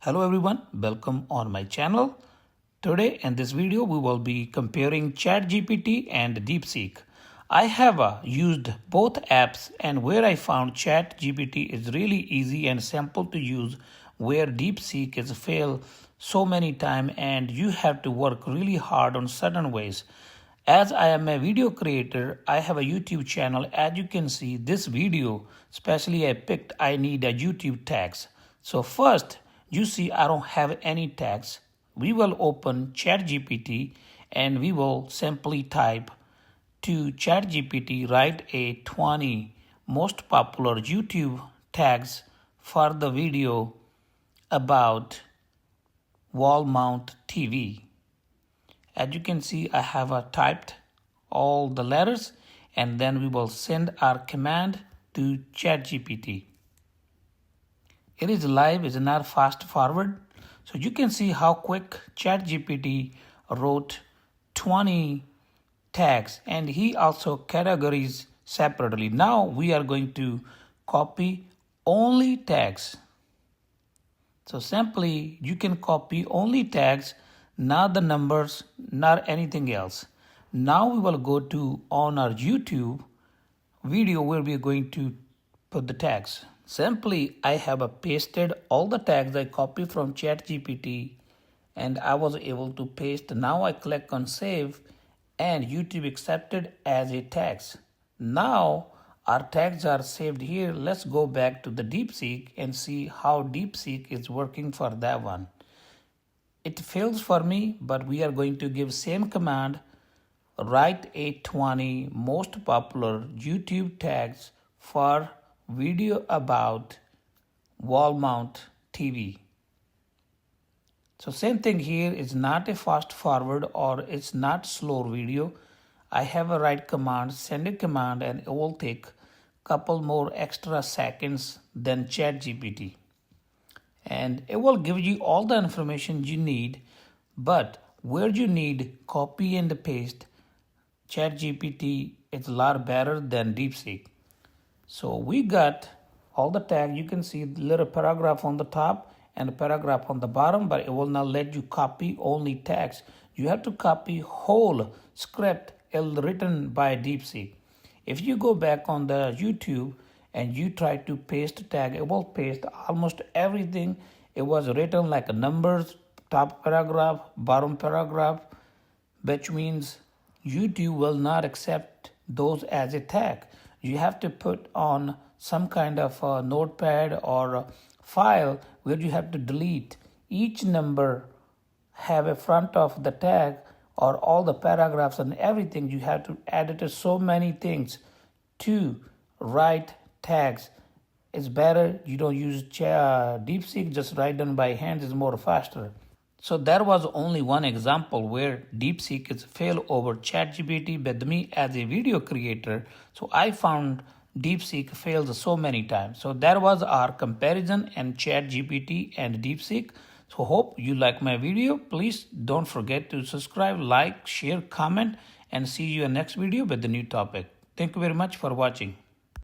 Hello everyone, welcome on my channel. Today in this video we will be comparing ChatGPT and DeepSeek. I have used both apps, and where I found ChatGPT is really easy and simple to use, where DeepSeek is failed so many times and you have to work really hard on certain ways. As I am a video creator, I have a YouTube channel. As you can see, this video, especially I need a YouTube tags. So first, you see I don't have any tags. We will open ChatGPT and we will simply type to ChatGPT, write a 20 most popular YouTube tags for the video about wall mount TV. As you can see, I have typed all the letters, and then we will send our command to ChatGPT. It is live, it's not fast forward. So you can see how quick ChatGPT wrote 20 tags, and he also categories separately. Now we are going to copy only tags. So simply you can copy only tags, not the numbers, not anything else. Now we will go to on our YouTube video where we are going to put the tags. Simply I have pasted all the tags I copied from ChatGPT, and I was able to paste. Now I click on save and YouTube accepted as a tags. Now our tags are saved here. Let's go back to the DeepSeek and see how DeepSeek is working for that one. It fails for me, but we are going to give same command, write a 20 most popular YouTube tags for video about wall mount TV. So same thing here, is not a fast forward or it's not slow video. I have a write command, send a command, and it will take couple more extra seconds than ChatGPT. And it will give you all the information you need, but where you need copy and paste, ChatGPT is a lot better than DeepSeek. So we got all the tags. You can see the little paragraph on the top and a paragraph on the bottom, but it will not let you copy only tags. You have to copy whole script written by DeepSeek. If you go back on the YouTube and you try to paste a tag, it will paste almost everything. It was written like a numbers, top paragraph, bottom paragraph, which means YouTube will not accept those as a tag. You have to put on some kind of a notepad or a file where you have to delete each number, have a front of the tag, or all the paragraphs and everything. You have to edit so many things to write tags. It's better you don't use DeepSeek, just write them by hand, is more faster. So there was only one example where DeepSeek is fail over ChatGPT with me as a video creator. So I found DeepSeek fails so many times. So that was our comparison in ChatGPT and DeepSeek. So hope you like my video. Please don't forget to subscribe, like, share, comment, and see you in next video with the new topic. Thank you very much for watching.